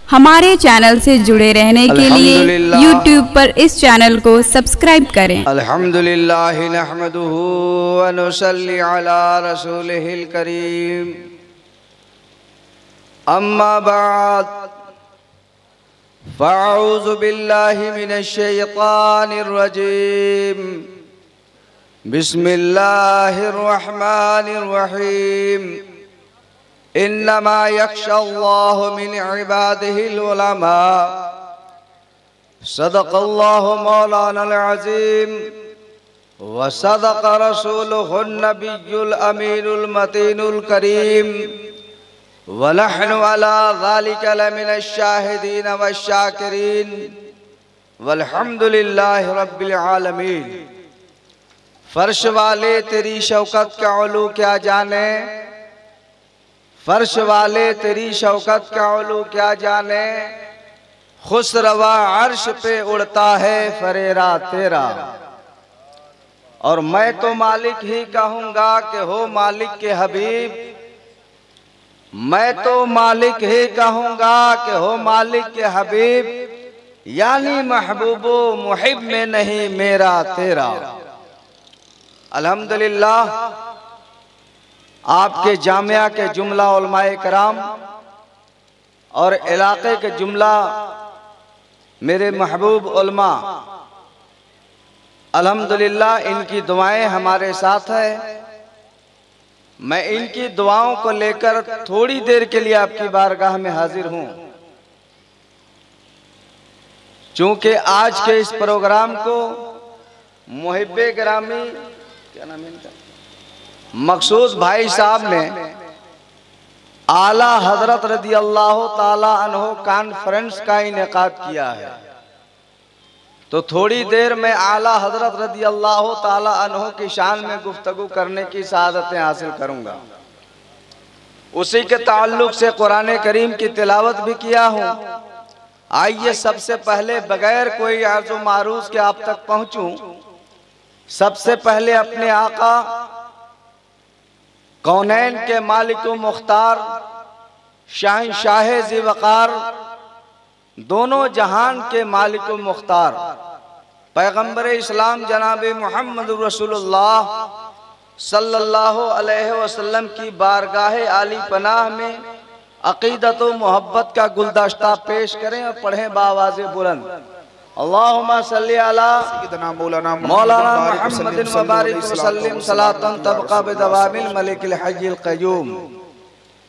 हमारे चैनल से जुड़े रहने के लिए YouTube पर इस चैनल को सब्सक्राइब करें। अल्हम्दुलिल्लाह नहमदुहु व नुसल्ली अला रसूलिहिल करीम। अम्मा बाद फ़अऊज़ु बिल्लाहि मिनश शैतानिर रजीम। बिस्मिल्लाहिर रहमानिर रहीम। इन्नमा यख्शल्लाहु मिन इबादिहिल उलमा। सदक़ल्लाहु मौलानाल अज़ीम व सदक़ रसूलुहुन नबियुल अमीनुल मतीनुल करीम व नहनु अला ज़ालिका लमिनश शाहिदीन वश्शाकिरीन वल्हम्दुलिल्लाहि रब्बिल आलमीन। फर्श वाले तेरी शौकत का उलू क्या जाने, फर्श वाले तेरी शौकत का उलू क्या जाने। खुसरवा अर्श पे उड़ता है फरेरा तेरा। और मैं तो मालिक ही कहूँगा कि हो मालिक के हबीब। मैं तो मालिक ही कहूँगा कि हो मालिक के हबीब। यानी महबूबो मुहिब में नहीं मेरा तेरा। अल्हम्दुलिल्लाह, आपके जामिया के जुमला उलमाए कराम और इलाके के जुमला मेरे महबूब उलमा, अल्हम्दुलिल्लाह इनकी दुआएं हमारे साथ है। मैं इनकी दुआओं को लेकर थोड़ी देर के लिए आपकी बारगाह में हाजिर हूं। चूंकि आज के इस प्रोग्राम को मुहिब्बे ग्रामी, क्या नाम है इनका, मकसूद भाई साहब ने आला हजरत रदी अल्लाह ताला अन्हो कॉन्फ्रेंस का इनेकाद किया है। तो थोड़ी देर में आला हजरत रदी अल्लाह ताला अन्हो की शान में गुफ्तगू करने की सआदतें हासिल करूंगा। उसी के ताल्लुक से कुरान करीम की तिलावत भी किया हूँ। आइए सबसे पहले बगैर कोई आरज़ो मारूज़ के आप तक पहुँचूँ, सबसे पहले अपने आका कौनैन के मालिक मुख्तार शाह ज़िवकार, दोनों जहान के मालिक मुख्तार पैगंबर इस्लाम जनाब मोहम्मद रसूलुल्लाह सल्लल्लाहु अलैहि वसल्लम की बारगाह आली पनाह में अक़ीदत व मोहब्बत का गुलदस्ता पेश करें और पढ़ें बावाज़े बुलंद। अल्लाहुम्मा सल्ली अला मौलाना मुहम्मदिन व बारिक व सल्लिम सलातन तबका बिदवामिल मलिकिल हय्यिल क़य्यूम।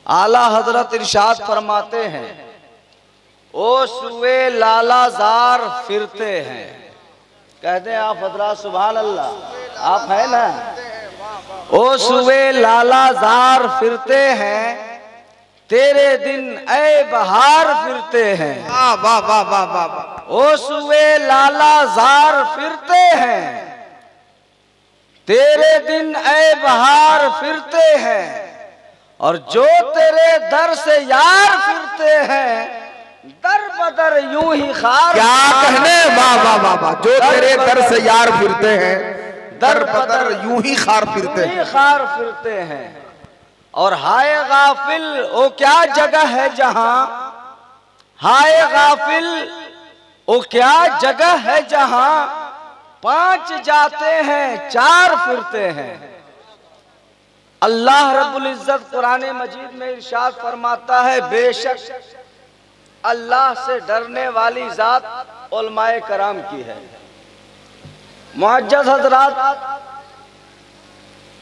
आला हजरत इरशाद फरमाते हैं, ओ सुए लालाजार फिरते हैं। कहते हैं आप हजरात सुभान अल्लाह, आप है ना। ओ सुए लालाजार फिरते हैं, तेरे दिन ऐ बहार फिरते हैं। वाह वाह वाह वाह वाह। ओ सुए लालाजार फिरते हैं, तेरे दिन ऐ बहार फिरते हैं। और जो तेरे दर से यार फिरते हैं, दर बदर यूं ही खार। क्या कहने, वाह वाह वाह वाह। जो तेरे दर से यार फिरते हैं, दर बदर यूं ही खार फिरते हैं। और हाय गाफिल ओ क्या जगह है जहां, हाय गाफिल ओ क्या जगह है जहां पांच जाते हैं चार फिरते हैं। अल्लाह रब्बुल इज्जत कुरान मजीद में इरशाद फरमाता है, बेशक अल्लाह से डरने वाली जात उलमाए कराम की है। मुअज्जज़ हज़रात,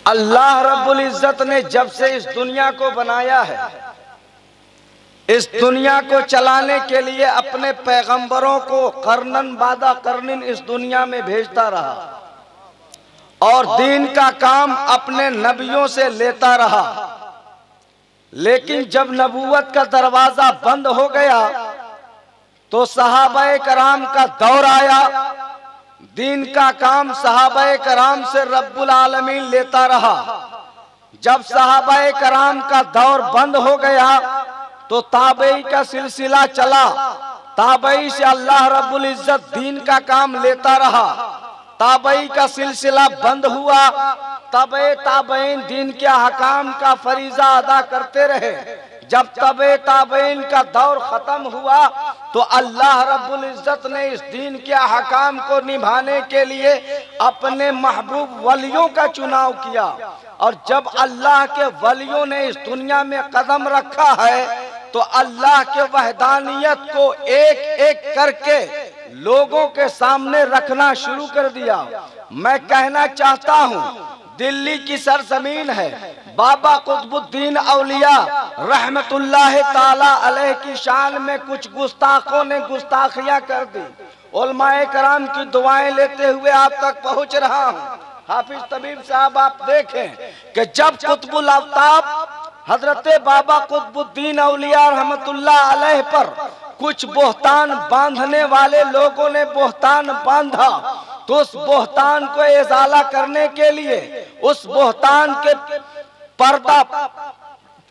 अल्लाह रब्बुल इज्जत ने जब से इस दुनिया को बनाया है, इस दुनिया को चलाने के लिए अपने पैगंबरों को करनन बादा करनिन इस दुनिया में भेजता रहा और दीन का काम अपने नबियों से लेता रहा। लेकिन जब नबूवत का दरवाजा बंद हो गया तो सहाबाए कराम का दौर आया। दीन का काम सहाबाए कराम से रब्बुल आलमीन लेता रहा। जब सहाबाए कराम का दौर बंद हो गया तो ताबई का सिलसिला चला। ताबई से अल्लाह रब्बुल इज्जत दीन का काम लेता रहा। ताबई का सिलसिला बंद हुआ, तबे ताबईन दीन के हकाम का फरीजा अदा करते रहे। जब तबे ताबईन का दौर खत्म हुआ तो अल्लाह रब्बुल इज्जत ने इस दीन के अहकाम को निभाने के लिए अपने महबूब वलियों का चुनाव किया। और जब अल्लाह के वलियों ने इस दुनिया में कदम रखा है तो अल्लाह के वहदानियत को एक एक करके लोगों के सामने रखना शुरू कर दिया। मैं कहना चाहता हूँ, दिल्ली की सरजमीन है, बाबा कुतुबुद्दीन औलिया रहमतुल्लाह ताला अलैह की शान में कुछ गुस्ताखों ने गुस्ताखियां कर दी। उलमाए कराम की दुआएं लेते हुए आप तक पहुंच रहा हूं। हाफिज तबीब साहब, आप देखें कि जब कुतुबुल आफ्ताब हजरत बाबा कुतुबुद्दीन औलिया रहमतुल्लाह अलैह पर कुछ बोहतान बांधने वाले लोगों ने बोहतान बांधा, तो उस बोहतान को इजाला करने के लिए, उस बोहतान के पर्दा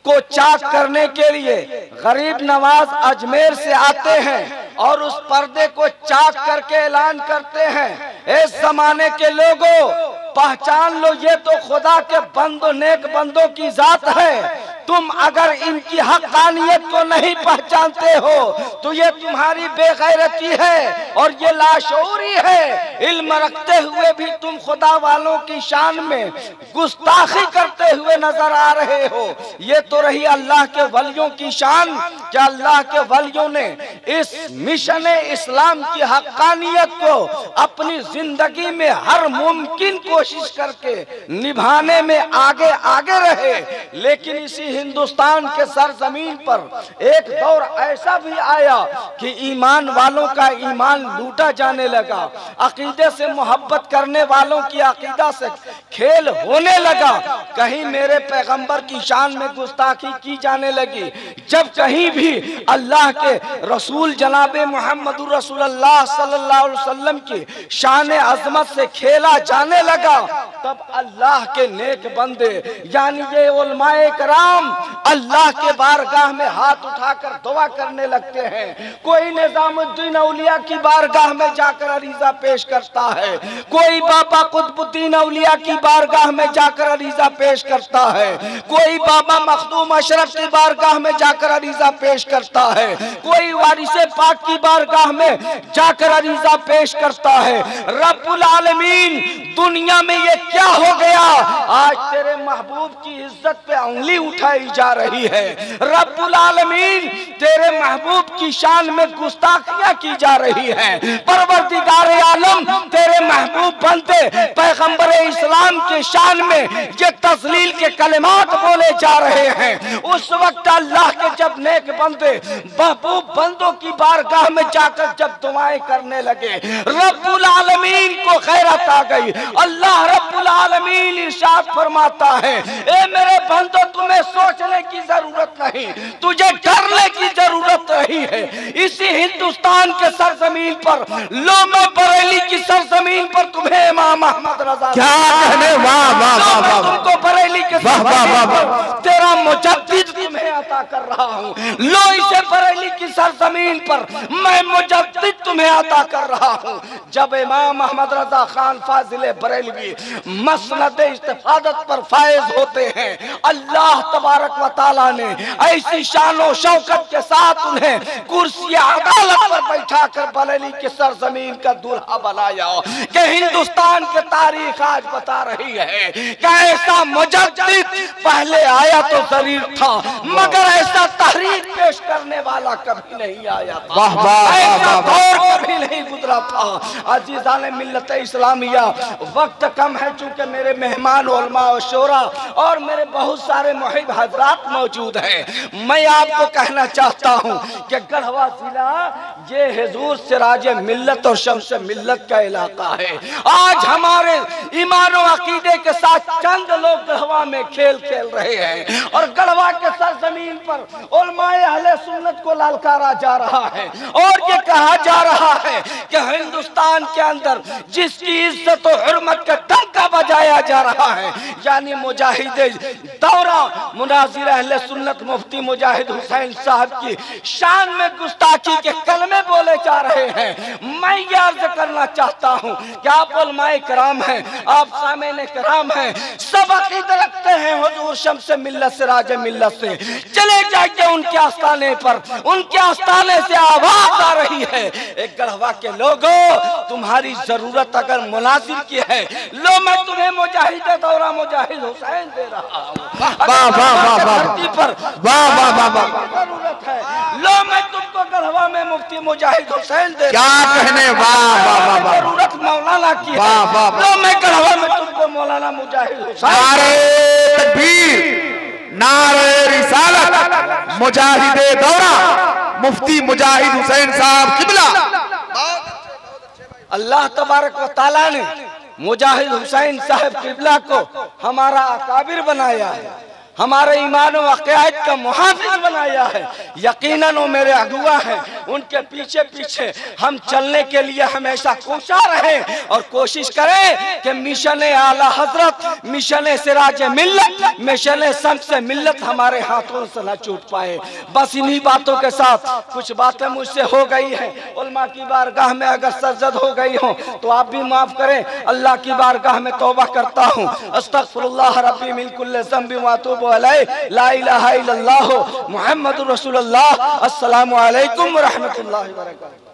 को चाक करने के लिए गरीब नवाज अजमेर से आते हैं और उस पर्दे को चाक करके ऐलान करते हैं, इस जमाने के लोगों पहचान लो, ये तो खुदा के बंदो नेक बंदों की जात है। तुम अगर इनकी हक़ानियत को नहीं पहचानते हो तो ये तुम्हारी बेगैरती है और ये लाशऊरी है। इल्म रखते हुए भी तुम खुदा वालों की शान में गुस्ताखी करते हुए नजर आ रहे हो। ये तो रही अल्लाह के वलियों की शान कि अल्लाह के वलियों ने इस मिशन इस्लाम की हक़ानियत को अपनी जिंदगी में हर मुमकिन कोशिश करके निभाने में आगे आगे रहे। लेकिन इसी हिंदुस्तान के सरजमीन पर एक दौर ऐसा भी आया कि ईमान वालों का ईमान लूटा जाने लगा, अकीदे से मोहब्बत करने वालों की अकीदा से खेल होने लगा। कहीं मेरे पैगंबर की शान में गुस्ताखी की जाने लगी, जब कहीं भी अल्लाह के रसूल जनाबे मुहम्मदुर रसूलुल्लाह सल्लल्लाहु अलैहि वसल्लम की शान अजमत से खेला जाने लगा, तब अल्लाह के नेक बंदे यानी ये उलमाए कराम अल्लाह के बारगाह में हाथ उठाकर दुआ करने लगते हैं। कोई निजामुद्दीन औलिया की बारगाह में जाकर अरीजा पेश करता है, कोई बाबा कुतुबुद्दीन औलिया की बारगाह में जाकर अरीजा पेश करता है, कोई बाबा मखदूम अशरफ की बारगाह में जाकर अरीजा पेश करता है, कोई वारिसे पाक की बारगाह में जाकर अरीजा पेश करता है। रब्बुल आलमीन, दुनिया में ये क्या हो गया? आज तेरे महबूब की इज्जत पे उंगली उठाई जा रही है। रब्बुल आलमीन, तेरे महबूब की शान में गुस्ताखियां की जा रही है। परवरदिगार आलम, तेरे महबूब बनते पैगंबर इस्लाम के शान में ये तस्लील के कलिमात बोले जा रहे हैं। उस वक्त अल्लाह के जब नेक बंदे महबूब बंदों की बारगाह में जाकर जब दुआएं करने लगे, रब्बुल आलमीन को खैरत आ गई। अल्लाह रब्बुल आलमीन इरशाद फरमाता है, ए मेरे बंदो, तुम्हें सोचने की जरूरत नहीं, तुझे डरने की जरूरत नहीं है। इसी हिंदुस्तान के सरजमीन पर, लोमे बरेली की सरजमीन पर तुम्हें इमाम अहमद रजा क्या कहने, वाह वाह वाह वाह, तुमको बरेली के सरजमीन पर तेरा मुजद्दिद तुम्हें अता कर रहा हूँ। लो, इसे बरेली की सरजमीन पर मैं मुजद्दिद तुम्हें अता कर रहा हूँ। जब इमाम अहमद रजा खान फाजिल बरेलवी मसनद इस्तिफादत पर फायज होते हैं, अल्लाह तबारक व तआला ने ऐसी शानो शौकत के साथ उन्हें कुर्सी अदालत पर बैठाकर बरेली के सरजमीन का दूल्हा बनाया कि हिंदुस्तान की तारीख आज बता रही है कि ऐसा मुजद्दिद पहले आया तो जरूर था, मगर ऐसा तहरीक पेश करने वाला कभी नहीं आया था। ऐसा दौर कभी नहीं गुजरा था। अजीज़ान मिल्लत इस्लामिया, वक्त कम है, चूंकि मेरे मेहमान उलमा और शोरा और मेरे बहुत सारे मुहिब हजरात मौजूद हैं। मैं आपको कहना चाहता हूँ कि गढ़वा जिला ये हुजूर सिराज मिल्लत और शम्स मिल्लत का इलाका है। आज हमारे ईमान और अकीदे के साथ चंद लोग गढ़वा में खेल खेल रहे हैं और गढ़वा के सरजमीन पर उलमाए अहले सुन्नत को ललकारा जा रहा है और ये कहा जा रहा है कि हिंदुस्तान के अंदर जिसकी इज्जत और हुर्मत का डंका बजाया जा रहा है, यानी मुजाहिद दौरा मुनाजिर अहले सुन्नत मुफ्ती मुजाहिद हुसैन साहब की शान में गुस्ताखी के कलमे बोले जा रहे रहे हैं। मैं ये अर्ज करना चाहता हूँ कि आप उलमाए कराम हैं, आप सामने कराम हैं, सब अकीदत रखते हैं हुजूर शम्स मिल्लत से, राज मिल्लत से। चले जाइए उनके आस्थाने पर, उनके आस्थाने से आवाज आ रही है, एक गढ़वा के लोगों तुम्हारी जरूरत अगर मुनाजिर की है, लो मैं तुम्हें मुजाहिद दौरा मुजाहिद हुसैन दे रहा हूँ। जरूरत है, लो मैं तुमको गढ़वा में मुफ्ती मुजाहिद हुसैन दे क्या कहने, वाह जरूरत मौलाना की है, लो मैं गढ़वा में तुमको मौलाना मुजाहिद हुसैन। नारे तकबीर, नारे रिसालत, मुजाहिदे दौरा मुफ्ती मुजाहिद हुसैन साहब किबला। अल्लाह तबारक व तआला ने मुजाहिद हुसैन साहब किबला को हमारा अकाबिर बनाया है, हमारे ईमान व अक़ीदत का मुहाफ़िज़ बनाया है। यकीनन वो मेरे अगुआ हैं, उनके पीछे पीछे हम चलने के लिए हमेशा कोशा रहें और कोशिश करें कि मिशन आला हजरत, मिशन सिराज मिल्लत, मिशन शम्स मिल्लत हमारे हाथों से न छूट पाए। बस इन्हीं बातों के साथ कुछ बातें मुझसे हो गई हैं, उलमा की बारगाह में अगर सरजद हो गई हो तो आप भी माफ़ करें। अल्लाह की बारगाह में तौबा करता हूँ, अस्तग़फिरुल्लाह रब्बी मिन कुल्लि ज़ंबि व अतूबु अलैहि, ला इलाहा इल्लल्लाह मुहम्मदुर रसूलुल्लाह। अस्सलामु अलैकुम व रहमतुल्लाहि व बरकातुहू।